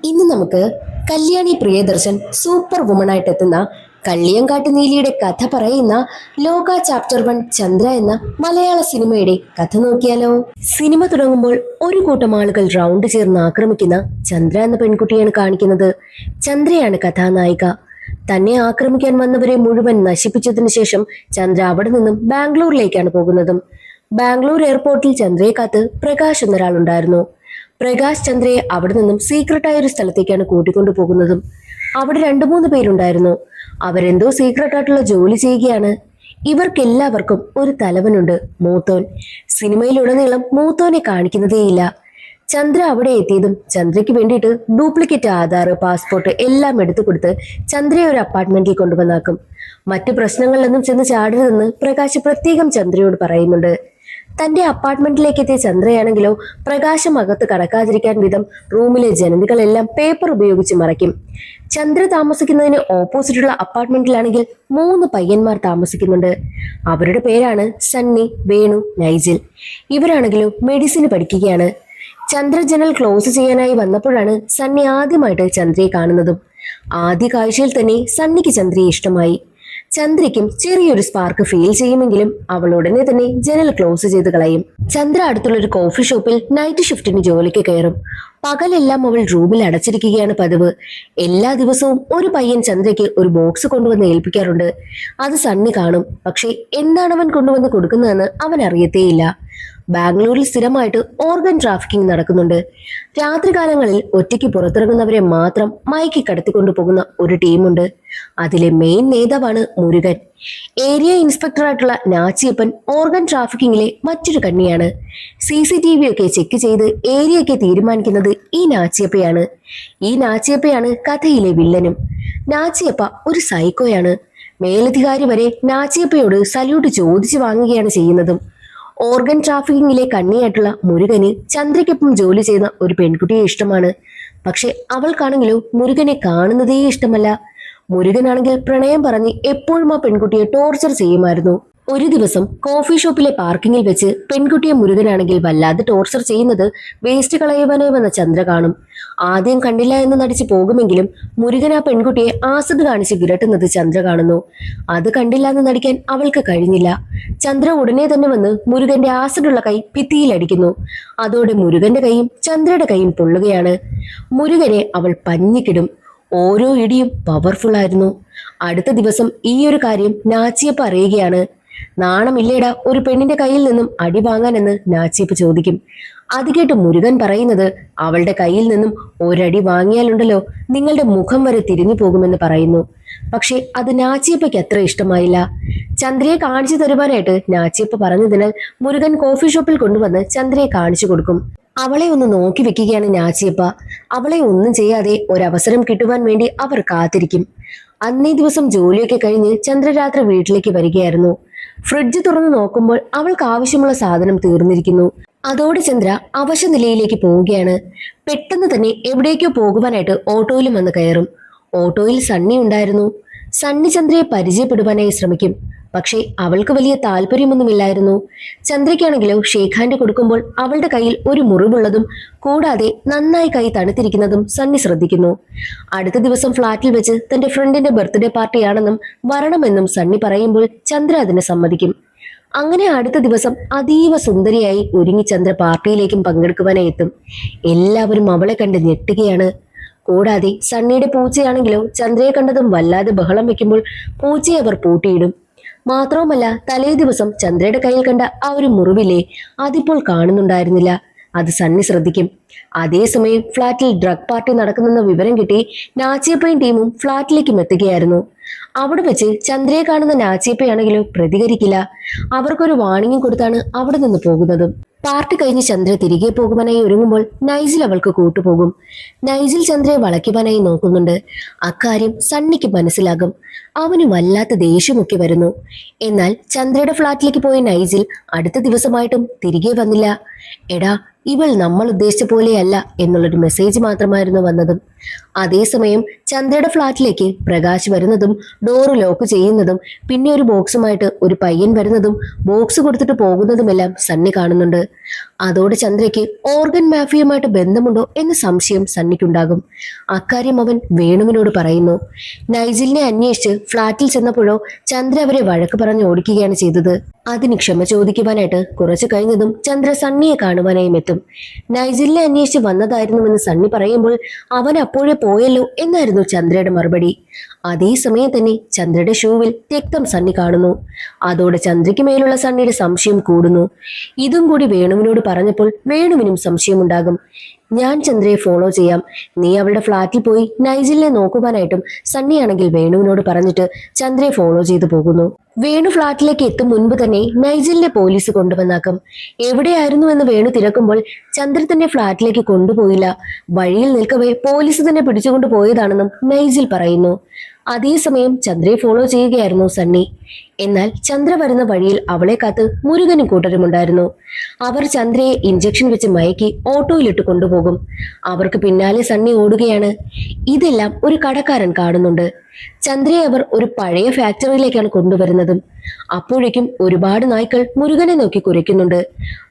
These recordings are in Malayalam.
ഇന്ന് നമുക്ക് കല്യാണി പ്രിയദർശൻ സൂപ്പർ വുമണായിട്ട് എത്തുന്ന കള്ളിയങ്കാട്ട് നീലിയുടെ കഥ പറയുന്ന ലോക ചാപ്റ്റർ 1 ചന്ദ്ര എന്ന മലയാള സിനിമയുടെ കഥ നോക്കിയാലോ. സിനിമ തുടങ്ങുമ്പോൾ ഒരു കൂട്ടം ആളുകൾ റൗണ്ട് ചേർന്ന് ആക്രമിക്കുന്ന ചന്ദ്ര എന്ന പെൺകുട്ടിയാണ് കാണിക്കുന്നത്. ചന്ദ്രയാണ് കഥാനായിക. തന്നെ ആക്രമിക്കാൻ വന്നവരെ മുഴുവൻ നശിപ്പിച്ചതിനു ശേഷം ചന്ദ്ര അവിടെ നിന്നും ബാംഗ്ലൂരിലേക്കാണ് പോകുന്നതും. ബാംഗ്ലൂർ എയർപോർട്ടിൽ ചന്ദ്രയെ കാത്ത് പ്രകാശ് എന്നൊരാളുണ്ടായിരുന്നു. പ്രകാശ് ചന്ദ്രയെ അവിടെ നിന്നും സീക്രട്ടായ ഒരു സ്ഥലത്തേക്കാണ് കൂട്ടിക്കൊണ്ടു പോകുന്നതും. അവിടെ 2-3 പേരുണ്ടായിരുന്നു. അവരെന്തോ സീക്രട്ടായിട്ടുള്ള ജോലി ചെയ്യുകയാണ്. ഇവർക്കെല്ലാവർക്കും ഒരു തലവനുണ്ട്, മൂത്തോൻ. സിനിമയിലുടനീളം മൂത്തോനെ കാണിക്കുന്നതേയില്ല. ചന്ദ്ര അവിടെ എത്തിയതും ചന്ദ്രയ്ക്ക് വേണ്ടിയിട്ട് ഡ്യൂപ്ലിക്കേറ്റ് ആധാർ, പാസ്പോർട്ട് എല്ലാം എടുത്തു കൊടുത്ത് ചന്ദ്രയെ ഒരു അപ്പാർട്ട്മെന്റിൽ കൊണ്ടുവന്നാക്കും. മറ്റു പ്രശ്നങ്ങളിലൊന്നും ചെന്ന് ചാടരുതെന്ന് പ്രകാശ് പ്രത്യേകം ചന്ദ്രയോട് പറയുന്നുണ്ട്. തന്റെ അപ്പാർട്ട്മെന്റിലേക്ക് എത്തിയ ചന്ദ്രയാണെങ്കിലോ പ്രകാശം അകത്ത് കടക്കാതിരിക്കാൻ വിധം റൂമിലെ ജനലുകളെല്ലാം പേപ്പർ ഉപയോഗിച്ച് മറയ്ക്കും. ചന്ദ്ര താമസിക്കുന്നതിന് ഓപ്പോസിറ്റുള്ള അപ്പാർട്ട്മെന്റിലാണെങ്കിൽ 3 പയ്യന്മാർ താമസിക്കുന്നുണ്ട്. അവരുടെ പേരാണ് സണ്ണി, വേണു, നൈജിൽ. ഇവരാണെങ്കിലോ മെഡിസിന് പഠിക്കുകയാണ്. ചന്ദ്ര ജനൽ ക്ലോസ് ചെയ്യാനായി വന്നപ്പോഴാണ് സണ്ണി ആദ്യമായിട്ട് ചന്ദ്രയെ കാണുന്നതും. ആദ്യ കാഴ്ചയിൽ തന്നെ സണ്ണിക്ക് ചന്ദ്രയെ ഇഷ്ടമായി. ചന്ദ്രയ്ക്കും ചെറിയൊരു സ്പാർക്ക് ഫീൽ ചെയ്യുമെങ്കിലും അവൾ ഉടനെ തന്നെ ജനൽ ക്ലോസ് ചെയ്ത് കളയും. ചന്ദ്ര അടുത്തുള്ള ഒരു കോഫി ഷോപ്പിൽ നൈറ്റ് ഷിഫ്റ്റിന് ജോലിക്ക് കയറും. പകലെല്ലാം അവൾ റൂമിൽ അടച്ചിരിക്കുകയാണ് പതിവ്. എല്ലാ ദിവസവും ഒരു പയ്യൻ ചന്ദ്രയ്ക്ക് ഒരു ബോക്സ് കൊണ്ടുവന്ന് ഏൽപ്പിക്കാറുണ്ട്. അത് സണ്ണി കാണും. പക്ഷെ എന്താണ് അവൻ കൊണ്ടുവന്ന് കൊടുക്കുന്നതെന്ന് അവൻ അറിയത്തേയില്ല. ബാംഗ്ലൂരിൽ സ്ഥിരമായിട്ട് ഓർഗൻ ട്രാഫിക്കിംഗ് നടക്കുന്നുണ്ട്. രാത്രികാലങ്ങളിൽ ഒറ്റയ്ക്ക് പുറത്തിറങ്ങുന്നവരെ മാത്രം മയക്കി കടത്തിക്കൊണ്ടു പോകുന്ന ഒരു ടീമുണ്ട്. അതിലെ മെയിൻ നേതാവാണ് മുരുകൻ. ഏരിയ ഇൻസ്പെക്ടറായിട്ടുള്ള നാച്ചിയപ്പൻ ഓർഗൻ ട്രാഫിക്കിങ്ങിലെ മറ്റൊരു കണ്ണിയാണ്. CCTV ഒക്കെ ചെക്ക് ചെയ്ത് ഏരിയയൊക്കെ തീരുമാനിക്കുന്നത് ഈ നാച്ചിയപ്പയാണ്. ഈ നാച്ചിയപ്പയാണ് കഥയിലെ വില്ലനും. നാച്ചിയപ്പ ഒരു സൈക്കോയാണ്. മേലധികാരി വരെ നാച്ചിയപ്പയോട് സല്യൂട്ട് ചോദിച്ചു വാങ്ങുകയാണ് ചെയ്യുന്നതും. ഓർഗൻ ട്രാഫിക്കിങ്ങിലെ കണ്ണിയായിട്ടുള്ള മുരുകന് ചന്ദ്രയ്ക്കൊപ്പം ജോലി ചെയ്യുന്ന ഒരു പെൺകുട്ടിയെ ഇഷ്ടമാണ്. പക്ഷെ അവൾക്കാണെങ്കിലോ മുരുകനെ കാണുന്നതേ ഇഷ്ടമല്ല. മുരുകനാണെങ്കിൽ പ്രണയം പറഞ്ഞ് എപ്പോഴും ആ പെൺകുട്ടിയെ ടോർച്ചർ ചെയ്യുമായിരുന്നു. ഒരു ദിവസം കോഫി ഷോപ്പിലെ പാർക്കിങ്ങിൽ വെച്ച് പെൺകുട്ടിയെ മുരുകനാണെങ്കിൽ വല്ലാതെ ടോർച്ചർ ചെയ്യുന്നത് വേസ്റ്റ് കളയുവാനായി വന്ന ചന്ദ്ര കാണും. ആദ്യം കണ്ടില്ല എന്ന് നടിച്ച് പോകുമെങ്കിലും മുരുകൻ ആ പെൺകുട്ടിയെ ആസിഡ് കാണിച്ച് വിരട്ടുന്നത് ചന്ദ്ര കാണുന്നു. അത് കണ്ടില്ല എന്ന് നടിക്കാൻ അവൾക്ക് കഴിഞ്ഞില്ല. ചന്ദ്ര ഉടനെ തന്നെ വന്ന് മുരുകന്റെ ആസിഡുള്ള കൈ ഭിത്തിയിലടിക്കുന്നു. അതോടെ മുരുകന്റെ കൈയും ചന്ദ്രയുടെ കൈയും പൊള്ളുകയാണ്. മുരുകനെ അവൾ പഞ്ഞിക്കിടും. ഓരോ ഇടിയും പവർഫുൾ ആയിരുന്നു. അടുത്ത ദിവസം ഈ ഒരു കാര്യം നാച്ചിയപ്പ അറിയുകയാണ്. നാണമില്ലേടാ ഒരു പെണ്ണിന്റെ കയ്യിൽ നിന്നും അടി വാങ്ങാനെന്ന് നാച്ചിയപ്പ ചോദിക്കും. അത് കേട്ട് മുരുകൻ പറയുന്നത്, അവളുടെ കയ്യിൽ നിന്നും ഒരടി വാങ്ങിയാലുണ്ടല്ലോ നിങ്ങളുടെ മുഖം വരെ തിരിഞ്ഞു പോകുമെന്ന് പറയുന്നു. പക്ഷെ അത് നാച്ചിയപ്പയ്ക്ക് അത്ര ഇഷ്ടമായില്ല. ചന്ദ്രയെ കാണിച്ചു തരുവാനായിട്ട് നാച്ചിയപ്പ പറഞ്ഞതിനാൽ മുരുകൻ കോഫി ഷോപ്പിൽ കൊണ്ടുവന്ന് ചന്ദ്രയെ കാണിച്ചു കൊടുക്കും. അവളെ ഒന്ന് നോക്കി വെക്കുകയാണ് നാച്ചിയപ്പ. അവളെ ഒന്നും ചെയ്യാതെ ഒരവസരം കിട്ടുവാൻ വേണ്ടി അവർ കാത്തിരിക്കും. അന്നേ ദിവസം ജോലിയൊക്കെ കഴിഞ്ഞ് ചന്ദ്ര രാത്രി വീട്ടിലേക്ക് വരികയായിരുന്നു. ഫ്രിഡ്ജ് തുറന്നു നോക്കുമ്പോൾ അവൾക്ക് ആവശ്യമുള്ള സാധനം തീർന്നിരിക്കുന്നു. അതോടെ ചന്ദ്ര അവശനിലയിലേക്ക് പോവുകയാണ്. പെട്ടെന്ന് തന്നെ എവിടേക്കോ പോകുവാനായിട്ട് ഓട്ടോയിലും വന്ന് കയറും. ഓട്ടോയിൽ സണ്ണി ഉണ്ടായിരുന്നു. സണ്ണി ചന്ദ്രയെ പരിചയപ്പെടുവാനായി ശ്രമിക്കും. പക്ഷേ അവൾക്ക് വലിയ താല്പര്യമൊന്നുമില്ലായിരുന്നു. ചന്ദ്രയ്ക്കാണെങ്കിലോ ഷേക്ക് ഹാൻഡ് കൊടുക്കുമ്പോൾ അവളുടെ കയ്യിൽ ഒരു മുറിവുള്ളതും കൂടാതെ നന്നായി കൈ തണുത്തിരിക്കുന്നതും സണ്ണി ശ്രദ്ധിക്കുന്നു. അടുത്ത ദിവസം ഫ്ളാറ്റിൽ വെച്ച് തന്റെ ഫ്രണ്ടിന്റെ ബർത്ത്ഡേ പാർട്ടിയാണെന്നും വരണമെന്നും സണ്ണി പറയുമ്പോൾ ചന്ദ്ര അതിനെ സമ്മതിക്കും. അങ്ങനെ അടുത്ത ദിവസം അതീവ സുന്ദരിയായി ഒരുങ്ങി ചന്ദ്ര പാർട്ടിയിലേക്കും പങ്കെടുക്കുവാനായി എത്തും. എല്ലാവരും അവളെ കണ്ട് ഞെട്ടുകയാണ്. കൂടാതെ സണ്ണിയുടെ പൂച്ചയാണെങ്കിലോ ചന്ദ്രയെ കണ്ടതും വല്ലാതെ ബഹളം വെക്കുമ്പോൾ പൂച്ചയെ അവർ പൂട്ടിയിടും. മാത്രവുമല്ല തലേ ദിവസം ചന്ദ്രയുടെ കയ്യിൽ കണ്ട ആ ഒരു മുറിവില്ലേ, അതിപ്പോൾ കാണുന്നുണ്ടായിരുന്നില്ല. അത് സണ്ണി ശ്രദ്ധിക്കും. അതേസമയം ഫ്ളാറ്റിൽ ഡ്രഗ് പാർട്ടി നടക്കുന്നെന്ന വിവരം കിട്ടി നാച്ചിയപ്പയും ടീമും ഫ്ളാറ്റിലേക്കും എത്തുകയായിരുന്നു. അവിടെ വെച്ച് ചന്ദ്രയെ കാണുന്ന നാച്ചിയപ്പയാണെങ്കിലും പ്രതികരിക്കില്ല. അവർക്കൊരു വാണിംഗ് കൊടുത്താണ് അവിടെ നിന്ന് പോകുന്നത്. പാർട്ടി കഴിഞ്ഞ് ചന്ദ്ര തിരികെ പോകുവാനായി ഒരുങ്ങുമ്പോൾ നൈജിൽ അവൾക്ക് കൂട്ടുപോകും. നൈജിൽ ചന്ദ്രയെ വളയ്ക്കുവാനായി നോക്കുന്നുണ്ട്. അക്കാര്യം സണ്ണിക്ക് മനസ്സിലാകും. അവന് വല്ലാത്ത ദേഷ്യമൊക്കെ വരുന്നു. എന്നാൽ ചന്ദ്രയുടെ ഫ്ളാറ്റിലേക്ക് പോയ നൈജിൽ അടുത്ത ദിവസമായിട്ടും തിരികെ വന്നില്ല. എടാ, ഇവൾ നമ്മൾ ഉദ്ദേശിച്ച പോലെയല്ല എന്നുള്ളൊരു മെസ്സേജ് മാത്രമായിരുന്നു വന്നതും. അതേസമയം ചന്ദ്രയുടെ ഫ്ളാറ്റിലേക്ക് പ്രകാശ് വരുന്നതും ഡോറ് ലോക്ക് ചെയ്യുന്നതും പിന്നെ ഒരു ബോക്സുമായിട്ട് ഒരു പയ്യൻ വരുന്നതും ബോക്സ് കൊടുത്തിട്ട് പോകുന്നതുമെല്ലാം സണ്ണി കാണുന്നുണ്ട്. അതോടെ ചന്ദ്രയ്ക്ക് ഓർഗൻ മാഫിയുമായിട്ട് ബന്ധമുണ്ടോ എന്ന സംശയം സണ്ണിക്കുണ്ടാകും. അക്കാര്യം അവൻ വേണുവിനോട് പറയുന്നു. നൈജിലിനെ അന്വേഷിച്ച് ഫ്ളാറ്റിൽ ചെന്നപ്പോഴോ ചന്ദ്ര അവരെ വഴക്ക് പറഞ്ഞ് ഓടിക്കുകയാണ് ചെയ്തത്. അതിന് ക്ഷമ ചോദിക്കുവാനായിട്ട് കുറച്ചു കഴിഞ്ഞതും ചന്ദ്ര സണ്ണിയെ കാണുവാനായും എത്തും. നൈജിലിനെ അന്വേഷിച്ച് വന്നതായിരുന്നുവെന്ന് സണ്ണി പറയുമ്പോൾ അവൻ അപ്പോഴേ പോയല്ലോ എന്നായിരുന്നു ചന്ദ്രയുടെ മറുപടി. അതേസമയം തന്നെ ചന്ദ്രയുടെ ഷൂവിൽ രക്തം സണ്ണി കാണുന്നു. അതോടെ ചന്ദ്രയ്ക്ക് മേലുള്ള സണ്ണിയുടെ സംശയം കൂടുന്നു. ഇതും കൂടി വേണുവിനോട് പറഞ്ഞപ്പോൾ വേണുവിനും സംശയമുണ്ടാകും. ഞാൻ ചന്ദ്രയെ ഫോളോ ചെയ്യാം, നീ അവളുടെ ഫ്ളാറ്റിൽ പോയി നൈജിലിനെ നോക്കുവാനായിട്ടും സണ്ണിയാണെങ്കിൽ വേണുവിനോട് പറഞ്ഞിട്ട് ചന്ദ്രയെ ഫോളോ ചെയ്തു പോകുന്നു. വേണു ഫ്ളാറ്റിലേക്ക് എത്തും മുൻപ് തന്നെ നൈജിലിനെ പോലീസ് കൊണ്ടുവന്നാക്കും. എവിടെയായിരുന്നു എന്ന് വേണു തിരക്കുമ്പോൾ ചന്ദ്ര തന്നെ ഫ്ളാറ്റിലേക്ക് കൊണ്ടുപോയില്ല, വഴിയിൽ നിൽക്കവേ പോലീസ് തന്നെ പിടിച്ചുകൊണ്ട് പോയതാണെന്നും നൈജിൽ പറയുന്നു. അതേസമയം ചന്ദ്രയെ ഫോളോ ചെയ്യുകയായിരുന്നു സണ്ണി. എന്നാൽ ചന്ദ്ര വരുന്ന വഴിയിൽ അവളെ കാത്ത് മുരുകനും കൂട്ടരുമുണ്ടായിരുന്നു. അവർ ചന്ദ്രയെ ഇഞ്ചക്ഷൻ വെച്ച് മയക്കി ഓട്ടോയിലിട്ട് കൊണ്ടുപോകും. അവർക്ക് പിന്നാലെ സണ്ണി ഓടുകയാണ്. ഇതെല്ലാം ഒരു കടക്കാരൻ കാണുന്നുണ്ട്. ചന്ദ്രയെ അവർ ഒരു പഴയ ഫാക്ടറിയിലേക്കാണ് കൊണ്ടുവരുന്നതും. അപ്പോഴേക്കും ഒരുപാട് നായ്ക്കൾ മുരുകനെ നോക്കി കുരയ്ക്കുന്നുണ്ട്.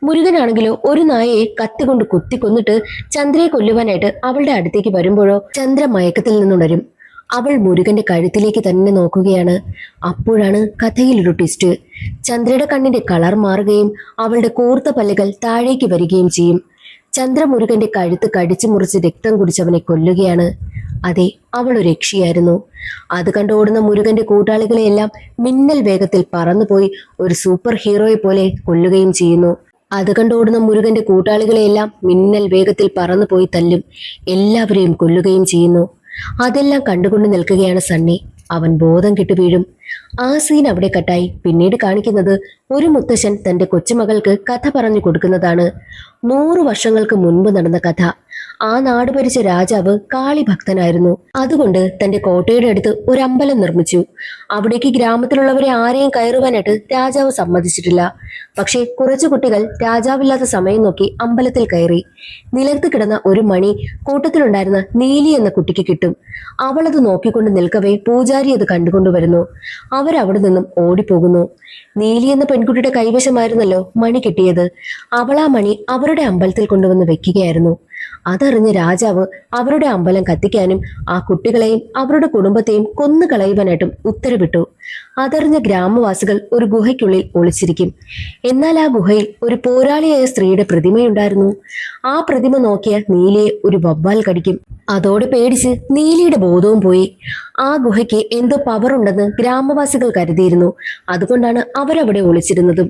മുരുകനാണെങ്കിലോ ഒരു നായയെ കത്തി കൊണ്ട് കുത്തിക്കൊന്നിട്ട് ചന്ദ്രയെ കൊല്ലുവാനായിട്ട് അവളുടെ അടുത്തേക്ക് വരുമ്പോഴോ ചന്ദ്ര മയക്കത്തിൽ നിന്നുണരും. അവൾ മുരുകന്റെ കഴുത്തിലേക്ക് തന്നെ നോക്കുകയാണ്. അപ്പോഴാണ് കഥയിലൊരു ട്വിസ്റ്റ്. ചന്ദ്രയുടെ കണ്ണിന്റെ കളർ മാറുകയും അവളുടെ കൂർത്ത പല്ലുകൾ താഴേക്ക് വരികയും ചെയ്യും. ചന്ദ്ര മുരുകന്റെ കഴുത്ത് കടിച്ചു മുറിച്ച് രക്തം കുടിച്ചവനെ കൊല്ലുകയാണ്. അതെ, അവൾ ഒരു യക്ഷിയായിരുന്നു. അത് കണ്ടോടുന്ന മുരുകന്റെ കൂട്ടാളികളെയെല്ലാം മിന്നൽ വേഗത്തിൽ പറന്നുപോയി ഒരു സൂപ്പർ ഹീറോയെ പോലെ കൊല്ലുകയും ചെയ്യുന്നു. അത് കണ്ടോടുന്ന മുരുകന്റെ കൂട്ടാളികളെയെല്ലാം മിന്നൽ വേഗത്തിൽ പറന്നുപോയി തല്ലും, എല്ലാവരെയും കൊല്ലുകയും ചെയ്യുന്നു. അതെല്ലാം കണ്ടുകൊണ്ട് നിൽക്കുകയാണ് സണ്ണി. അവൻ ബോധം കെട്ടു വീഴും. ആ സീൻ അവിടെ കട്ടായി. പിന്നീട് കാണിക്കുന്നത് ഒരു മുത്തശ്ശൻ തന്റെ കൊച്ചുമകൾക്ക് കഥ പറഞ്ഞു കൊടുക്കുന്നതാണ്. 100 വർഷങ്ങൾക്ക് മുൻപ് നടന്ന കഥ. ആ നാട് ഭരിച്ച രാജാവ് കാളി ഭക്തനായിരുന്നു. അതുകൊണ്ട് തന്റെ കോട്ടയുടെ അടുത്ത് ഒരു അമ്പലം നിർമ്മിച്ചു. അവിടേക്ക് ഗ്രാമത്തിലുള്ളവരെ ആരെയും കയറുവാനായിട്ട് രാജാവ് സമ്മതിച്ചിട്ടില്ല. പക്ഷേ കുറച്ചു കുട്ടികൾ രാജാവില്ലാത്ത സമയം നോക്കി അമ്പലത്തിൽ കയറി. നിലത്ത് കിടന്ന ഒരു മണി കൂട്ടത്തിലുണ്ടായിരുന്ന നീലി എന്ന കുട്ടിക്ക് കിട്ടും. അവളത് നോക്കിക്കൊണ്ട് നിൽക്കവേ പൂജാരി അത് കണ്ടുകൊണ്ടുവരുന്നു. അവരവിടെ നിന്നും ഓടിപ്പോകുന്നു. നീലി എന്ന പെൺകുട്ടിയുടെ കൈവശമായിരുന്നല്ലോ മണി കിട്ടിയത്. അവൾ ആ മണി അവരുടെ അമ്പലത്തിൽ കൊണ്ടുവന്ന് വെക്കുകയായിരുന്നു. അതറിഞ്ഞ് രാജാവ് അവരുടെ അമ്പലം കത്തിക്കാനും ആ കുട്ടികളെയും അവരുടെ കുടുംബത്തെയും കൊന്നു കളയുവാനായിട്ടും ഉത്തരവിട്ടു. അതറിഞ്ഞ ഗ്രാമവാസികൾ ഒരു ഗുഹയ്ക്കുള്ളിൽ ഒളിച്ചിരിക്കും. എന്നാൽ ആ ഗുഹയിൽ ഒരു പോരാളിയായ സ്ത്രീയുടെ പ്രതിമയുണ്ടായിരുന്നു. ആ പ്രതിമ നോക്കിയ നീലിയെ ഒരു വവ്വാൽ കടിക്കും. അതോടെ പേടിച്ച് നീലിയുടെ ബോധവും പോയി. ആ ഗുഹയ്ക്ക് എന്തോ പവർ ഉണ്ടെന്ന് ഗ്രാമവാസികൾ കരുതിയിരുന്നു. അതുകൊണ്ടാണ് അവരവിടെ ഒളിച്ചിരുന്നതും.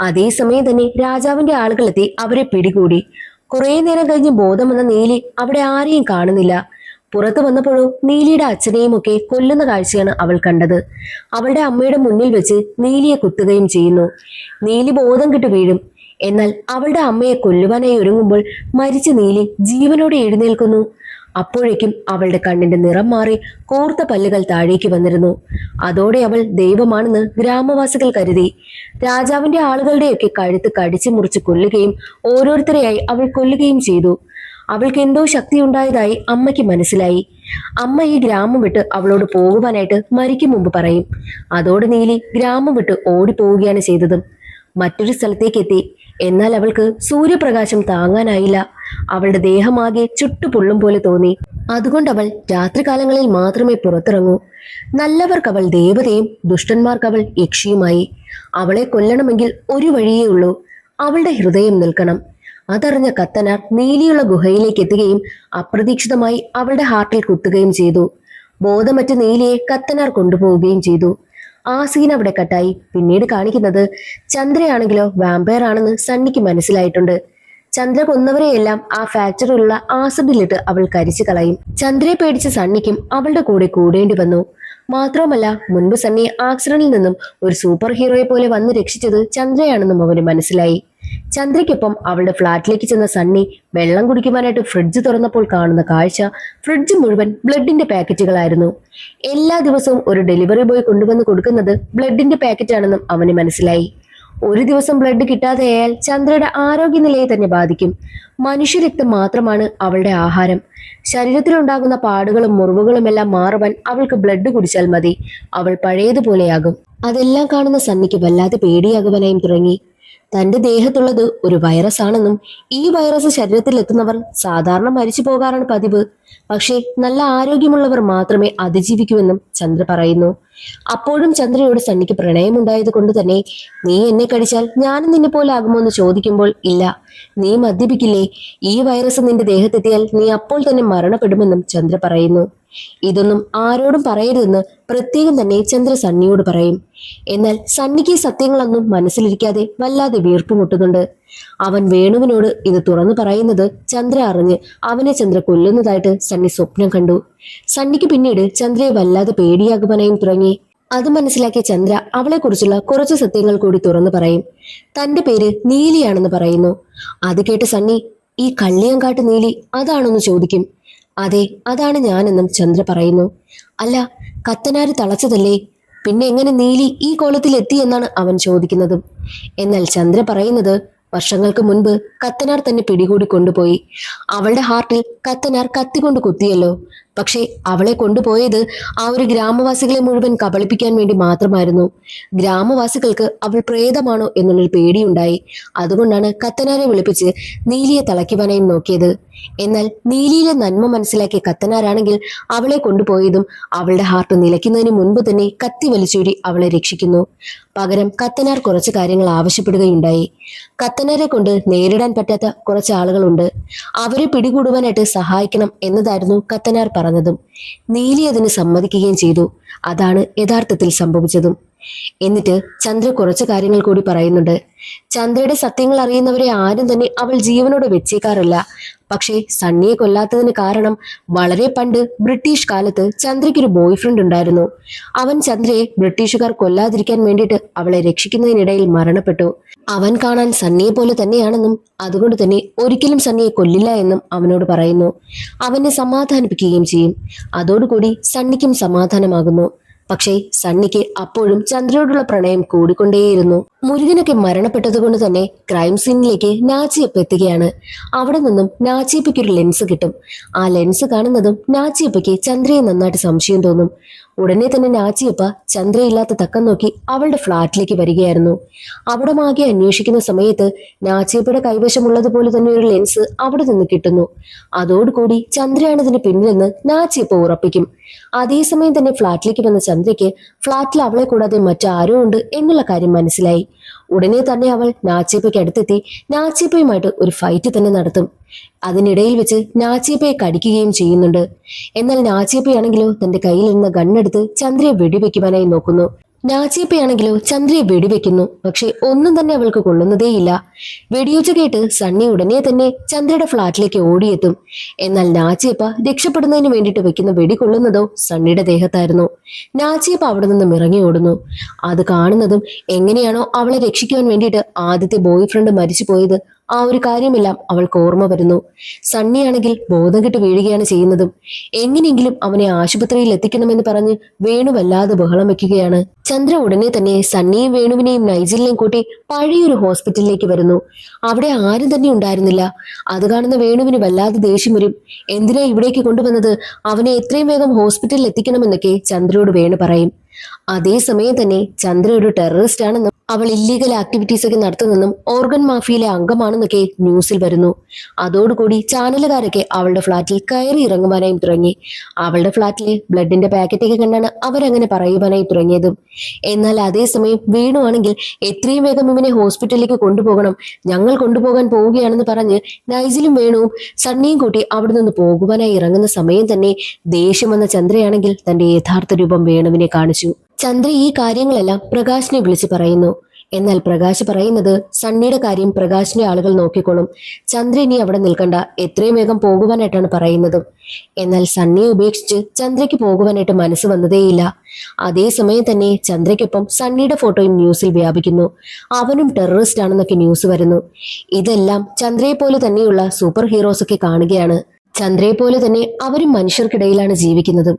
അതേസമയം തന്നെ രാജാവിന്റെ ആളുകളെത്തി അവരെ പിടികൂടി. കുറെ നേരം കഴിഞ്ഞ് ബോധം വന്ന നീലി അവിടെ ആരെയും കാണുന്നില്ല. പുറത്തു വന്നപ്പോഴോ നീലിയുടെ അച്ഛനെയും ഒക്കെ കൊല്ലുന്ന കാഴ്ചയാണ് അവൾ കണ്ടത്. അവളുടെ അമ്മയുടെ മുന്നിൽ വെച്ച് നീലിയെ കുത്തുകയും ചെയ്യുന്നു. നീലി ബോധം കെട്ട് വീഴും. എന്നാൽ അവളുടെ അമ്മയെ കൊല്ലുവാനായി ഒരുങ്ങുമ്പോൾ മരിച്ച നീലി ജീവനോടെ എഴുന്നേൽക്കുന്നു. അപ്പോഴേക്കും അവളുടെ കണ്ണിന്റെ നിറം മാറി കൂർത്ത പല്ലുകൾ താഴേക്ക് വന്നിരുന്നു. അതോടെ അവൾ ദൈവമാണെന്ന് ഗ്രാമവാസികൾ കരുതി. രാജാവിന്റെ ആളുകളുടെയൊക്കെ കഴുത്ത് കടിച്ചു മുറിച്ച് കൊല്ലുകയും ഓരോരുത്തരെയായി അവൾ കൊല്ലുകയും ചെയ്തു. അവൾക്ക് എന്തോ ശക്തി ഉണ്ടായതായി അമ്മയ്ക്ക് മനസ്സിലായി. അമ്മ ഈ ഗ്രാമം വിട്ട് അവളോട് പോകുവാനായിട്ട് മരിക്കും മുമ്പ് പറയും. അതോടെ നീലി ഗ്രാമം വിട്ട് ഓടിപ്പോവുകയാണ് ചെയ്തതും. മറ്റൊരു സ്ഥലത്തേക്ക് എത്തി. എന്നാൽ അവൾക്ക് സൂര്യപ്രകാശം താങ്ങാനായില്ല. അവളുടെ ദേഹമാകെ ചുട്ടുപൊള്ളും പോലെ തോന്നി. അതുകൊണ്ട് അവൾ രാത്രികാലങ്ങളിൽ മാത്രമേ പുറത്തിറങ്ങൂ. നല്ലവർക്ക് അവൾ ദേവതയും ദുഷ്ടന്മാർക്ക് അവൾ യക്ഷിയുമായി. അവളെ കൊല്ലണമെങ്കിൽ ഒരു വഴിയേ ഉള്ളൂ, അവളുടെ ഹൃദയം നിൽക്കണം. അതറിഞ്ഞ കത്തനാർ നീലിയുള്ള ഗുഹയിലേക്ക് എത്തുകയും അപ്രതീക്ഷിതമായി അവളുടെ ഹാർട്ടിൽ കുത്തുകയും ചെയ്തു. ബോധമറ്റ നീലിയെ കത്തനാർ കൊണ്ടുപോവുകയും ചെയ്തു. ആ സീൻ അവിടെ കട്ടായി. പിന്നീട് കാണിക്കുന്നത് ചന്ദ്രയാണെങ്കിലോ വാമ്പയർ ആണെന്ന് സണ്ണിക്ക് മനസ്സിലായിട്ടുണ്ട്. ചന്ദ്ര കൊന്നവരെയെല്ലാം ആ ഫാക്ടറിയിലുള്ള ആസിഡിലിട്ട് അവൾ കരിച്ചു കളയും. ചന്ദ്രയെ പേടിച്ച സണ്ണിക്കും അവളുടെ കൂടെ കൂടേണ്ടി വന്നു. മാത്രമല്ല മുൻപ് സണ്ണിയെ ആക്സിഡന്റിൽ നിന്നും ഒരു സൂപ്പർ ഹീറോയെ പോലെ വന്ന് രക്ഷിച്ചത് ചന്ദ്രയാണെന്നും അവന് മനസ്സിലായി. ചന്ദ്രയ്ക്കൊപ്പം അവളുടെ ഫ്ളാറ്റിലേക്ക് ചെന്ന സണ്ണി വെള്ളം കുടിക്കുവാനായിട്ട് ഫ്രിഡ്ജ് തുറന്നപ്പോൾ കാണുന്ന കാഴ്ച ഫ്രിഡ്ജ് മുഴുവൻ ബ്ലഡിന്റെ പാക്കറ്റുകളായിരുന്നു. എല്ലാ ദിവസവും ഒരു ഡെലിവറി ബോയ് കൊണ്ടുവന്ന് കൊടുക്കുന്നത് ബ്ലഡിന്റെ പാക്കറ്റാണെന്നും അവന് മനസ്സിലായി. ഒരു ദിവസം ബ്ലഡ് കിട്ടാതെയായാൽ ചന്ദ്രയുടെ ആരോഗ്യനിലയെ തന്നെ ബാധിക്കും. മനുഷ്യരക്തം മാത്രമാണ് അവളുടെ ആഹാരം. ശരീരത്തിലുണ്ടാകുന്ന പാടുകളും മുറിവുകളും എല്ലാം മാറുവാൻ അവൾക്ക് ബ്ലഡ് കുടിച്ചാൽ മതി. അവൾ പഴയതുപോലെയാകും. അതെല്ലാം കാണുന്ന സണ്ണിക്ക് വല്ലാതെ പേടിയാകുവാനായും തുടങ്ങി. തന്റെ ദേഹത്തുള്ളത് ഒരു വൈറസ് ആണെന്നും ഈ വൈറസ് ശരീരത്തിൽ എത്തുന്നവർ സാധാരണ മരിച്ചു പോകാറാണ് പതിവ്. പക്ഷേ നല്ല ആരോഗ്യമുള്ളവർ മാത്രമേ അതിജീവിക്കൂവെന്നും ചന്ദ്ര പറയുന്നു. അപ്പോഴും ചന്ദ്രയോട് സണ്ണിക്ക് പ്രണയമുണ്ടായത് കൊണ്ട് തന്നെ നീ എന്നെ കടിച്ചാൽ ഞാനും നിന്നെ പോലെ ആകുമോ എന്ന് ചോദിക്കുമ്പോൾ ഇല്ല, നീ മദ്യപിക്കില്ലേ, ഈ വൈറസ് നിന്റെ ദേഹത്തെത്തിയാൽ നീ അപ്പോൾ തന്നെ മരണപ്പെടുമെന്നും ചന്ദ്ര പറയുന്നു. ഇതൊന്നും ആരോടും പറയരുതെന്ന് പ്രത്യേകം തന്നെ ചന്ദ്ര സണ്ണിയോട് പറയും. എന്നാൽ സണ്ണിക്ക് സത്യങ്ങളൊന്നും മനസ്സിലിരിക്കാതെ വല്ലാതെ വീർപ്പുമുട്ടുന്നുണ്ട്. അവൻ വേണുവിനോട് ഇത് തുറന്നു പറയുന്നത് ചന്ദ്ര അറിഞ്ഞ് അവനെ ചന്ദ്ര കൊല്ലുന്നതായിട്ട് സണ്ണി സ്വപ്നം കണ്ടു. സണ്ണിക്ക് പിന്നീട് ചന്ദ്രയെ വല്ലാതെ പേടിയാകുവാനായും തുടങ്ങി. അത് മനസ്സിലാക്കിയ ചന്ദ്ര അവളെക്കുറിച്ചുള്ള കുറച്ച് സത്യങ്ങൾ കൂടി തുറന്നു പറയും. തന്റെ പേര് നീലിയാണെന്ന് പറയുന്നു. അത് കേട്ട് സണ്ണി ഈ കള്ളിയങ്കാട്ട് നീലി അതാണെന്ന് ചോദിക്കും. അതെ, അതാണ് ഞാനെന്നും ചന്ദ്ര പറയുന്നു. അല്ല, കത്തനാര് തളച്ചതല്ലേ, പിന്നെ എങ്ങനെ നീലി ഈ കോലത്തിൽ എത്തി എന്നാണ് അവൻ ചോദിക്കുന്നതും. എന്നാൽ ചന്ദ്ര പറയുന്നത് വർഷങ്ങൾക്ക് മുൻപ് കത്തനാർ തന്നെ പിടികൂടി കൊണ്ടുപോയി. അവളുടെ ഹാർട്ടിൽ കത്തനാർ കത്തികൊണ്ട് കുത്തിയല്ലോ. പക്ഷേ അവളെ കൊണ്ടുപോയത് ആ ഒരു ഗ്രാമവാസികളെ മുഴുവൻ കബളിപ്പിക്കാൻ വേണ്ടി മാത്രമായിരുന്നു. ഗ്രാമവാസികൾക്ക് അവൾ പ്രേതമാണോ എന്നുള്ളൊരു പേടിയുണ്ടായി. അതുകൊണ്ടാണ് കത്തനാരെ വിളിപ്പിച്ച് നീലിയെ തളയ്ക്കുവാനായി നോക്കിയത്. എന്നാൽ നീലിയിലെ നന്മ മനസ്സിലാക്കിയ കത്തനാരാണെങ്കിൽ അവളെ കൊണ്ടുപോയതും അവളുടെ ഹാർട്ട് നിലയ്ക്കുന്നതിന് മുൻപ് തന്നെ കത്തി വലിച്ചൂരി അവളെ രക്ഷിക്കുന്നു. പകരം കത്തനാർ കുറച്ച് കാര്യങ്ങൾ ആവശ്യപ്പെടുകയുണ്ടായി. കത്തനാരെ കൊണ്ട് നേരിടാൻ പറ്റാത്ത കുറച്ച് ആളുകളുണ്ട്, അവരെ പിടികൂടുവാനായിട്ട് സഹായിക്കണം എന്നതായിരുന്നു കത്തനാർ പറഞ്ഞതും. നീലി അതിന് സമ്മതിക്കുകയും ചെയ്തു. അതാണ് യഥാർത്ഥത്തിൽ സംഭവിച്ചതും. എന്നിട്ട് ചന്ദ്ര കുറച്ച് കാര്യങ്ങൾ കൂടി പറയുന്നുണ്ട്. ചന്ദ്രയുടെ സത്യങ്ങൾ അറിയുന്നവരെ ആരും തന്നെ അവൾ ജീവനോടെ വെച്ചേക്കാറില്ല. പക്ഷേ സണ്ണിയെ കൊല്ലാത്തതിന് കാരണം വളരെ പണ്ട് ബ്രിട്ടീഷ് കാലത്ത് ചന്ദ്രയ്ക്കൊരു ബോയ് ഫ്രണ്ട് ഉണ്ടായിരുന്നു. അവൻ ചന്ദ്രയെ ബ്രിട്ടീഷുകാർ കൊല്ലാതിരിക്കാൻ വേണ്ടിയിട്ട് അവളെ രക്ഷിക്കുന്നതിനിടയിൽ മരണപ്പെട്ടു. അവൻ കാണാൻ സണ്ണിയെ പോലെ തന്നെയാണെന്നും അതുകൊണ്ട് തന്നെ ഒരിക്കലും സണ്ണിയെ കൊല്ലില്ല എന്നും അവനോട് പറയുന്നു. അവനെ സമാധാനിപ്പിക്കുകയും ചെയ്യും. അതോടുകൂടി സണ്ണിക്കും സമാധാനമാകുന്നു. പക്ഷേ സണ്ണിക്ക് അപ്പോഴും ചന്ദ്രയോടുള്ള പ്രണയം കൂടിക്കൊണ്ടേയിരുന്നു. മുരുകനൊക്കെ മരണപ്പെട്ടതുകൊണ്ട് തന്നെ ക്രൈം സീനിലേക്ക് നാച്ചിയപ്പ എത്തുകയാണ്. അവിടെ നിന്നും നാച്ചിയപ്പയ്ക്ക് ഒരു ലെൻസ് കിട്ടും. ആ ലെൻസ് കാണുന്നതും നാച്ചിയപ്പയ്ക്ക് ചന്ദ്രയെ നന്നായിട്ട് സംശയം തോന്നും. ഉടനെ തന്നെ നാച്ചിയപ്പ ചന്ദ്രയില്ലാത്ത തക്കം നോക്കി അവളുടെ ഫ്ളാറ്റിലേക്ക് വരികയായിരുന്നു. അവിടെ ആകെ അന്വേഷിക്കുന്ന സമയത്ത് നാച്ചിയപ്പയുടെ കൈവശമുള്ളതുപോലെ തന്നെ ഒരു ലെൻസ് അവിടെ നിന്ന് കിട്ടുന്നു. അതോടുകൂടി ചന്ദ്രയാണ് ഇതിന് പിന്നിലെന്ന് നാച്ചിയപ്പ ഉറപ്പിക്കും. അതേസമയം തന്നെ ഫ്ളാറ്റിലേക്ക് വന്ന ചന്ദ്രയ്ക്ക് ഫ്ളാറ്റിൽ അവളെ കൂടാതെ മറ്റാരോ ഉണ്ട് എന്നുള്ള കാര്യം മനസ്സിലായി. ഉടനെ തന്നെ അവൾ നാച്ചിയപ്പയ്ക്ക് അടുത്തെത്തി നാച്ചിയപ്പയുമായിട്ട് ഒരു ഫൈറ്റ് തന്നെ നടത്തും. അതിനിടയിൽ വെച്ച് നാച്ചിയപ്പയെ കടിക്കുകയും ചെയ്യുന്നുണ്ട്. എന്നാൽ നാച്ചിയപ്പയാണെങ്കിലോ തന്റെ കയ്യിലിരുന്ന ഗണ്ണെടുത്ത് ചന്ദ്രയെ വെടിവെക്കുവാനായി നോക്കുന്നു. നാച്ചിയപ്പയാണെങ്കിലോ ചന്ദ്രയെ വെടിവെക്കുന്നു. പക്ഷെ ഒന്നും തന്നെ അവൾക്ക് കൊള്ളുന്നതേയില്ല. വെടിയൊച്ച കേട്ട് സണ്ണി ഉടനെ തന്നെ ചന്ദ്രയുടെ ഫ്ളാറ്റിലേക്ക് ഓടിയെത്തും. എന്നാൽ നാച്ചിയപ്പ രക്ഷപ്പെടുന്നതിന് വേണ്ടിയിട്ട് വെക്കുന്ന വെടി കൊള്ളുന്നതോ സണ്ണിയുടെ ദേഹത്തായിരുന്നു. നാച്ചിയപ്പ അവിടെ നിന്നും ഇറങ്ങി ഓടുന്നു. അത് കാണുന്നതും എങ്ങനെയാണോ അവളെ രക്ഷിക്കുവാൻ വേണ്ടിയിട്ട് ആദ്യത്തെ ബോയ് ഫ്രണ്ട് മരിച്ചു പോയത് ആ ഒരു കാര്യമെല്ലാം അവൾക്ക് ഓർമ്മ വരുന്നു. സണ്ണിയാണെങ്കിൽ ബോധം കെട്ട് വീഴുകയാണ് ചെയ്യുന്നതും. എങ്ങനെയെങ്കിലും അവനെ ആശുപത്രിയിൽ എത്തിക്കണമെന്ന് പറഞ്ഞ് വേണു വല്ലാതെ ബഹളം വെക്കുകയാണ്. ചന്ദ്ര ഉടനെ തന്നെ സണ്ണിയും വേണുവിനെയും നൈജിലിനെയും കൂട്ടി പഴയൊരു ഹോസ്പിറ്റലിലേക്ക് വരുന്നു. അവിടെ ആരും തന്നെ ഉണ്ടായിരുന്നില്ല. അത് കാണുന്ന വേണുവിന് വല്ലാതെ ദേഷ്യം വരും. എന്തിനാ ഇവിടേക്ക് കൊണ്ടുവന്നത്, അവനെ എത്രയും വേഗം ഹോസ്പിറ്റലിൽ എത്തിക്കണമെന്നൊക്കെ ചന്ദ്രയോട് വേണു പറയും. അതേസമയം തന്നെ ചന്ദ്ര ഒരു ടെററിസ്റ്റ് ആണെന്നും അവൾ ഇല്ലീഗൽ ആക്ടിവിറ്റീസ് ഒക്കെ നടത്തുന്നെന്നും ഓർഗൻ മാഫിയയിലെ അംഗമാണെന്നൊക്കെ ന്യൂസിൽ വരുന്നു. അതോടുകൂടി ചാനലുകാരൊക്കെ അവളുടെ ഫ്ളാറ്റിൽ കയറി ഇറങ്ങുവാനായും തുടങ്ങി. അവളുടെ ഫ്ളാറ്റിലെ ബ്ലഡിന്റെ പാക്കറ്റൊക്കെ കണ്ടാണ് അവരങ്ങനെ പറയുവാനായി തുടങ്ങിയതും. എന്നാൽ അതേസമയം വേണു ആണെങ്കിൽ എത്രയും വേഗം ഇവനെ ഹോസ്പിറ്റലിലേക്ക് കൊണ്ടുപോകണം, ഞങ്ങൾ കൊണ്ടുപോകാൻ പോവുകയാണെന്ന് പറഞ്ഞ് നൈജിലും വേണുവും സണ്ണിയും കൂട്ടി അവിടെ നിന്ന് പോകുവാനായി ഇറങ്ങുന്ന സമയം തന്നെ ദേഷ്യം വന്ന ചന്ദ്രയാണെങ്കിൽ തന്റെ യഥാർത്ഥ രൂപം വേണുവിനെ കാണിച്ചു. ചന്ദ്ര ഈ കാര്യങ്ങളെല്ലാം പ്രകാശിനെ വിളിച്ച് പറയുന്നു. എന്നാൽ പ്രകാശ് പറയുന്നത് സണ്ണിയുടെ കാര്യം പ്രകാശിന്റെ ആളുകൾ നോക്കിക്കോളും, ചന്ദ്ര ഇനി അവിടെ നിൽക്കണ്ട, എത്രയും വേഗം പോകുവാനായിട്ടാണ് പറയുന്നതും. എന്നാൽ സണ്ണിയെ ഉപേക്ഷിച്ച് ചന്ദ്രയ്ക്ക് പോകുവാനായിട്ട് മനസ്സ് വന്നതേയില്ല. അതേസമയം തന്നെ ചന്ദ്രയ്ക്കൊപ്പം സണ്ണിയുടെ ഫോട്ടോയും ന്യൂസിൽ വ്യാപിക്കുന്നു. അവനും ടെററിസ്റ്റ് ആണെന്നൊക്കെ ന്യൂസ് വരുന്നു. ഇതെല്ലാം ചന്ദ്രയെ പോലെ തന്നെയുള്ള സൂപ്പർ ഹീറോസ് ഒക്കെ കാണുകയാണ്. ചന്ദ്രയെ പോലെ തന്നെ അവരും മനുഷ്യർക്കിടയിലാണ് ജീവിക്കുന്നത്.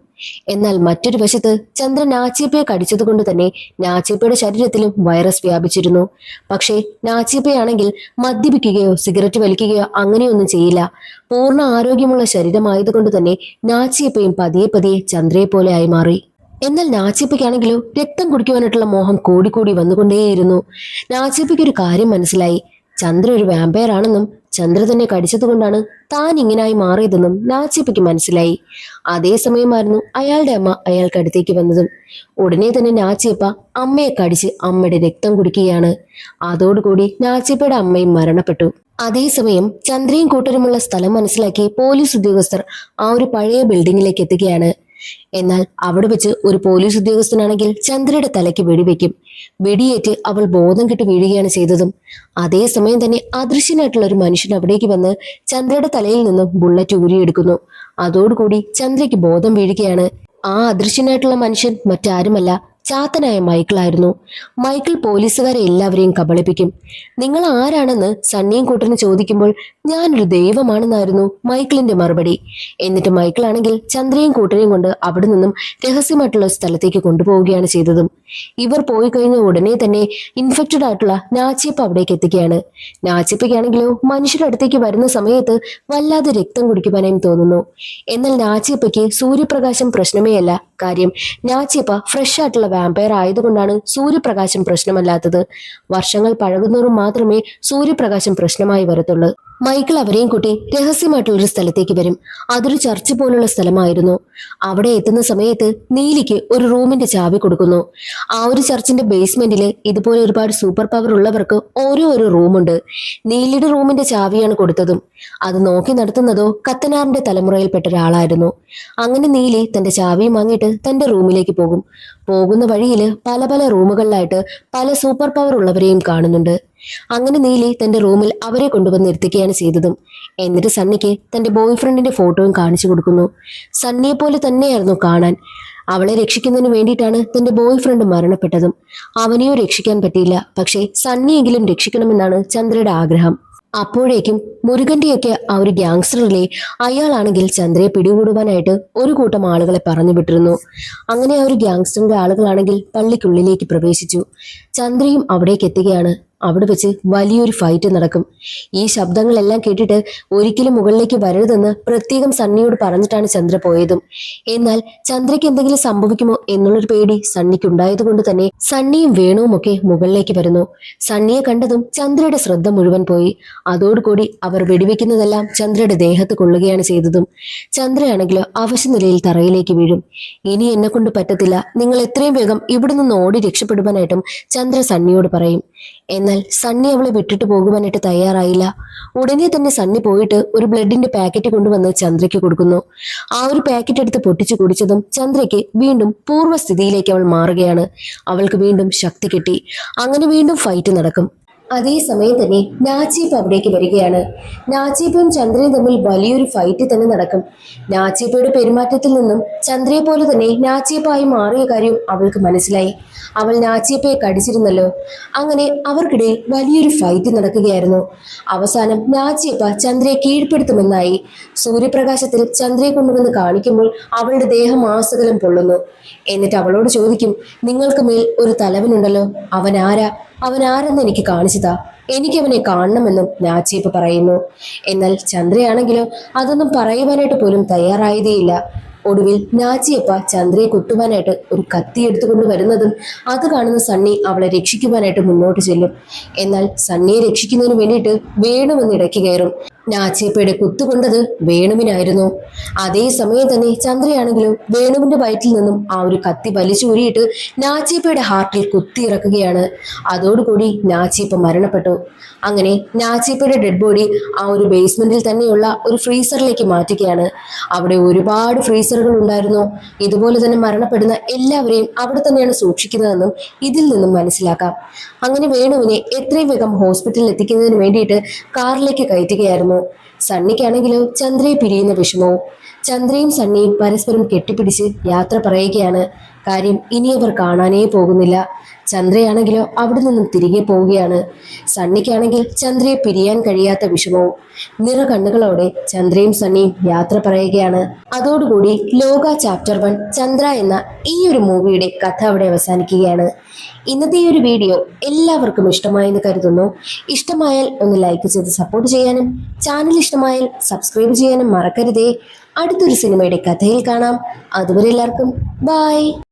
എന്നാൽ മറ്റൊരു വശത്ത് ചന്ദ്ര നാച്ചിയപ്പയെ കടിച്ചതുകൊണ്ട് തന്നെ നാച്ചിയപ്പയുടെ ശരീരത്തിലും വൈറസ് വ്യാപിച്ചിരുന്നു. പക്ഷേ നാച്ചിയപ്പയാണെങ്കിൽ മദ്യപിക്കുകയോ സിഗരറ്റ് വലിക്കുകയോ അങ്ങനെയൊന്നും ചെയ്യില്ല. പൂർണ്ണ ആരോഗ്യമുള്ള ശരീരമായതുകൊണ്ട് തന്നെ നാച്ചിയപ്പയും പതിയെ പതിയെ ചന്ദ്രയെ പോലെ ആയി മാറി. എന്നാൽ നാച്ചിയപ്പയ്ക്കാണെങ്കിലോ രക്തം കുടിക്കുവാനായിട്ടുള്ള മോഹം കൂടിക്കൂടി വന്നുകൊണ്ടേയിരുന്നു. നാച്ചിയപ്പയ്ക്ക് ഒരു കാര്യം മനസ്സിലായി. ചന്ദ്ര ഒരു വാമ്പയർ ആണെന്നും ചന്ദ്ര തന്നെ കടിച്ചതുകൊണ്ടാണ് താൻ ഇങ്ങനായി മാറിയതെന്നും നാച്ചിയപ്പയ്ക്ക് മനസ്സിലായി. അതേസമയമായിരുന്നു അയാളുടെ അമ്മ അയാൾക്ക് അടുത്തേക്ക് വന്നതും. ഉടനെ തന്നെ നാച്ചിയപ്പ അമ്മയെ കടിച്ച് അമ്മയുടെ രക്തം കുടിക്കുകയാണ്. അതോടുകൂടി നാച്ചിയപ്പയുടെ അമ്മയും മരണപ്പെട്ടു. അതേസമയം ചന്ദ്രയും കൂട്ടരുമുള്ള സ്ഥലം മനസ്സിലാക്കി പോലീസ് ഉദ്യോഗസ്ഥർ ആ ഒരു പഴയ ബിൽഡിങ്ങിലേക്ക് എത്തുകയാണ്. എന്നാൽ അവിടെ വെച്ച് ഒരു പോലീസ് ഉദ്യോഗസ്ഥനാണെങ്കിൽ ചന്ദ്രയുടെ തലയ്ക്ക് വെടിവെക്കും. വെടിയേറ്റ് അവൾ ബോധം കെട്ട് വീഴുകയാണ് ചെയ്തതും. അതേസമയം തന്നെ അദൃശ്യനായിട്ടുള്ള ഒരു മനുഷ്യൻ അവിടേക്ക് വന്ന് ചന്ദ്രയുടെ തലയിൽ നിന്നും ബുള്ളറ്റ് ഊരിയെടുക്കുന്നു. അതോടുകൂടി ചന്ദ്രയ്ക്ക് ബോധം വീഴുകയാണ്. ആ അദൃശ്യനായിട്ടുള്ള മനുഷ്യൻ മറ്റാരുമല്ല, ചാത്തനായ മൈക്കിളായിരുന്നു. മൈക്കിൾ പോലീസുകാരെ എല്ലാവരെയും കബളിപ്പിക്കും. നിങ്ങൾ ആരാണെന്ന് സണ്ണിയും കൂട്ടനും ചോദിക്കുമ്പോൾ ഞാനൊരു ദൈവമാണെന്നായിരുന്നു മൈക്കിളിന്റെ മറുപടി. എന്നിട്ട് മൈക്കിൾ ആണെങ്കിൽ ചന്ദ്രയും കൂട്ടനെയും കൊണ്ട് അവിടെ നിന്നും രഹസ്യമായിട്ടുള്ള സ്ഥലത്തേക്ക് കൊണ്ടുപോവുകയാണ് ചെയ്തതും. ഇവർ പോയി കഴിഞ്ഞ ഉടനെ തന്നെ ഇൻഫെക്റ്റഡ് ആയിട്ടുള്ള നാച്ചിയപ്പ അവിടേക്ക് എത്തുകയാണ്. നാച്ചിയപ്പയ്ക്കാണെങ്കിലോ മനുഷ്യരുടെ അടുത്തേക്ക് വരുന്ന സമയത്ത് വല്ലാതെ രക്തം കുടിക്കുവാനായും തോന്നുന്നു. എന്നാൽ നാച്ചിയപ്പയ്ക്ക് സൂര്യപ്രകാശം പ്രശ്നമേ അല്ല. കാര്യം നാച്ചിയപ്പ ഫ്രഷ് ആയിട്ടുള്ള വാമ്പയർ ആയതുകൊണ്ടാണ് സൂര്യപ്രകാശം പ്രശ്നമല്ലാത്തത്. വർഷങ്ങൾ പഴകുന്നവരും മാത്രമേ സൂര്യപ്രകാശം പ്രശ്നമായി വരത്തുള്ളൂ. മൈക്കിൾ അവരെയും കൂട്ടി രഹസ്യമായിട്ടുള്ള ഒരു സ്ഥലത്തേക്ക് വരും. അതൊരു ചർച്ച് പോലുള്ള സ്ഥലമായിരുന്നു. അവിടെ എത്തുന്ന സമയത്ത് നീലിക്ക് ഒരു റൂമിന്റെ ചാവി കൊടുക്കുന്നു. ആ ഒരു ചർച്ചിന്റെ ബേസ്മെന്റില് ഇതുപോലെ ഒരുപാട് സൂപ്പർ പവർ ഉള്ളവർക്ക് ഓരോ റൂമുണ്ട്. നീലിയുടെ റൂമിന്റെ ചാവിയാണ് കൊടുത്തതും. അത് നോക്കി നടത്തുന്നതോ കത്തനാറിന്റെ തലമുറയിൽപ്പെട്ട ഒരാളായിരുന്നു. അങ്ങനെ നീലി തന്റെ ചാവിയും വാങ്ങിയിട്ട് തന്റെ റൂമിലേക്ക് പോകുന്ന വഴിയില് പല പല റൂമുകളിലായിട്ട് പല സൂപ്പർ പവർ ഉള്ളവരെയും കാണുന്നുണ്ട്. അങ്ങനെ നീലി തന്റെ റൂമിൽ അവരെ കൊണ്ടുവന്ന് നിർത്തിക്കുകയാണ് ചെയ്തതും. എന്നിട്ട് സണ്ണിക്ക് തന്റെ ബോയ് ഫ്രണ്ടിന്റെ ഫോട്ടോയും കാണിച്ചു കൊടുക്കുന്നു. സണ്ണിയെ പോലെ തന്നെയായിരുന്നു കാണാൻ. അവളെ രക്ഷിക്കുന്നതിന് വേണ്ടിയിട്ടാണ് തന്റെ ബോയ് ഫ്രണ്ട് മരണപ്പെട്ടതും. അവനെയോ രക്ഷിക്കാൻ പറ്റിയില്ല. പക്ഷേ സണ്ണിയെങ്കിലും രക്ഷിക്കണമെന്നാണ് ചന്ദ്രയുടെ ആഗ്രഹം. അപ്പോഴേക്കും മുരുകന്റെയൊക്കെ ആ ഒരു ഗ്യാങ്സ്റ്ററിലെ അയാളാണെങ്കിൽ ചന്ദ്രയെ പിടികൂടുവാനായിട്ട് ഒരു കൂട്ടം ആളുകളെ പറഞ്ഞു വിട്ടിരുന്നു. അങ്ങനെ ആ ഒരു ഗ്യാങ്സ്റ്ററിന്റെ ആളുകളാണെങ്കിൽ പള്ളിക്കുള്ളിലേക്ക് പ്രവേശിച്ചു. ചന്ദ്രയും അവിടേക്ക് എത്തുകയാണ്. അവിടെ വെച്ച് വലിയൊരു ഫൈറ്റ് നടക്കും. ഈ ശബ്ദങ്ങളെല്ലാം കേട്ടിട്ട് ഒരിക്കലും മുകളിലേക്ക് വരരുതെന്ന് പ്രത്യേകം സണ്ണിയോട് പറഞ്ഞിട്ടാണ് ചന്ദ്ര പോയതും. എന്നാൽ ചന്ദ്രയ്ക്ക് എന്തെങ്കിലും സംഭവിക്കുമോ എന്നുള്ളൊരു പേടി സണ്ണിക്ക് ഉണ്ടായത് കൊണ്ട് തന്നെ സണ്ണിയും വേണുവും ഒക്കെ മുകളിലേക്ക് വരുന്നു. സണ്ണിയെ കണ്ടതും ചന്ദ്രയുടെ ശ്രദ്ധ മുഴുവൻ പോയി. അതോടുകൂടി അവർ വെടിവെക്കുന്നതെല്ലാം ചന്ദ്രയുടെ ദേഹത്ത് കൊള്ളുകയാണ് ചെയ്തതും. ചന്ദ്രയാണെങ്കിലോ അവശനിലയിൽ തറയിലേക്ക് വീഴും. ഇനി എന്നെ കൊണ്ട് പറ്റത്തില്ല, നിങ്ങൾ എത്രയും വേഗം ഇവിടെ നിന്ന് ഓടി രക്ഷപ്പെടുവാനായിട്ടും ചന്ദ്ര സണ്ണിയോട് പറയും. എന്നാൽ സണ്ണി അവളെ വിട്ടിട്ട് പോകുവാനായിട്ട് തയ്യാറായില്ല. ഉടനെ തന്നെ സണ്ണി പോയിട്ട് ഒരു ബ്ലഡിന്റെ പാക്കറ്റ് കൊണ്ടുവന്ന് ചന്ദ്രയ്ക്ക് കൊടുക്കുന്നു. ആ ഒരു പാക്കറ്റ് എടുത്ത് പൊട്ടിച്ചു കുടിച്ചതും ചന്ദ്രയ്ക്ക് വീണ്ടും പൂർവ്വസ്ഥിതിയിലേക്ക് അവൾ മാറുകയാണ്. അവൾക്ക് വീണ്ടും ശക്തി കിട്ടി. അങ്ങനെ വീണ്ടും ഫൈറ്റ് നടക്കും. അതേസമയം തന്നെ നാച്ചിയപ്പ അവിടേക്ക് വരികയാണ്. നാച്ചിയപ്പയും ചന്ദ്രയും തമ്മിൽ വലിയൊരു ഫൈറ്റ് തന്നെ നടക്കും. നാച്ചിയപ്പയുടെ പെരുമാറ്റത്തിൽ നിന്നും ചന്ദ്രയെ പോലെ തന്നെ നാച്ചിയപ്പായി മാറിയ കാര്യം അവൾക്ക് മനസ്സിലായി. അവൾ നാച്ചിയപ്പയെ കടിച്ചിരുന്നല്ലോ. അങ്ങനെ അവർക്കിടയിൽ വലിയൊരു ഫൈറ്റ് നടക്കുകയായിരുന്നു. അവസാനം നാച്ചിയപ്പ ചന്ദ്രയെ കീഴ്പ്പെടുത്തുമെന്നായി. സൂര്യപ്രകാശത്തിൽ ചന്ദ്രയെ കൊണ്ടുവന്ന് കാണിക്കുമ്പോൾ അവളുടെ ദേഹം ആസകലം പൊള്ളുന്നു. എന്നിട്ട് അവളോട് ചോദിക്കും, നിങ്ങൾക്ക് മേൽ ഒരു തലവനുണ്ടല്ലോ, അവനാരെന്ന് എനിക്ക് കാണിച്ചതാ, എനിക്കവനെ കാണണമെന്നും നാച്ചിയപ്പ പറയുന്നു. എന്നാൽ ചന്ദ്രയാണെങ്കിലോ അതൊന്നും പറയുവാനായിട്ട് പോലും തയ്യാറായതേയില്ല. ഒടുവിൽ നാച്ചിയപ്പ ചന്ദ്രയെ കുത്തുവാനായിട്ട് ഒരു കത്തി എടുത്തുകൊണ്ട് വരുന്നതും അത് കാണുന്ന സണ്ണി അവളെ രക്ഷിക്കുവാനായിട്ട് മുന്നോട്ട് ചെല്ലും. എന്നാൽ സണ്ണിയെ രക്ഷിക്കുന്നതിന് വേണ്ടിയിട്ട് വേണുവെന്ന് ഇടയ്ക്ക് കയറും. നാച്ചിയപ്പയുടെ കുത്തുകൊണ്ടത് വേണുവിനായിരുന്നു. അതേസമയം തന്നെ ചന്ദ്രയാണെങ്കിലും വേണുവിന്റെ വയറ്റിൽ നിന്നും ആ ഒരു കത്തി വലിച്ചൂരിയിട്ട് നാച്ചിയപ്പയുടെ ഹാർട്ടിൽ കുത്തിയിറക്കുകയാണ്. അതോടുകൂടി നാച്ചിയപ്പ മരണപ്പെട്ടു. അങ്ങനെ നാച്ചിയപ്പയുടെ ഡെഡ് ബോഡി ആ ഒരു ബേസ്മെന്റിൽ തന്നെയുള്ള ഒരു ഫ്രീസറിലേക്ക് മാറ്റുകയാണ്. അവിടെ ഒരുപാട് ഫ്രീസറുകൾ ഉണ്ടായിരുന്നു. ഇതുപോലെ തന്നെ മരണപ്പെടുന്ന എല്ലാവരെയും അവിടെ തന്നെയാണ് സൂക്ഷിക്കുന്നതെന്നും ഇതിൽ നിന്നും മനസ്സിലാക്കാം. അങ്ങനെ വേണുവിനെ എത്രയും വേഗം ഹോസ്പിറ്റലിൽ എത്തിക്കുന്നതിന് വേണ്ടിയിട്ട് കാറിലേക്ക് കയറ്റുകയായിരുന്നു. സണ്ണിക്കാണെങ്കിലോ ചന്ദ്രയെ പിരിയുന്ന വിഷമവും. ചന്ദ്രയും സണ്ണിയും പരസ്പരം കെട്ടിപ്പിടിച്ച് യാത്ര പറയുകയാണ്. കാര്യം ഇനി അവർ കാണാനേ പോകുന്നില്ല. ചന്ദ്രയാണെങ്കിലോ അവിടെ നിന്നും തിരികെ പോവുകയാണ്. സണ്ണിക്കാണെങ്കിൽ ചന്ദ്രയെ പിരിയാൻ കഴിയാത്ത വിഷമവും. നിറ കണ്ണുകളോടെ ചന്ദ്രയും സണ്ണിയും യാത്ര പറയുകയാണ്. അതോടുകൂടി ലോക ചാപ്റ്റർ 1 ചന്ദ്ര എന്ന ഈ ഒരു മൂവിയുടെ കഥ അവിടെ അവസാനിക്കുകയാണ്. ഇന്നത്തെ ഈ ഒരു വീഡിയോ എല്ലാവർക്കും ഇഷ്ടമായെന്ന് കരുതുന്നു. ഇഷ്ടമായാൽ ഒന്ന് ലൈക്ക് ചെയ്ത് സപ്പോർട്ട് ചെയ്യാനും ചാനൽ ഇഷ്ടമായാൽ സബ്സ്ക്രൈബ് ചെയ്യാനും മറക്കരുതേ. അടുത്തൊരു സിനിമയുടെ കഥയിൽ കാണാം. അതുവരെ എല്ലാവർക്കും ബൈ.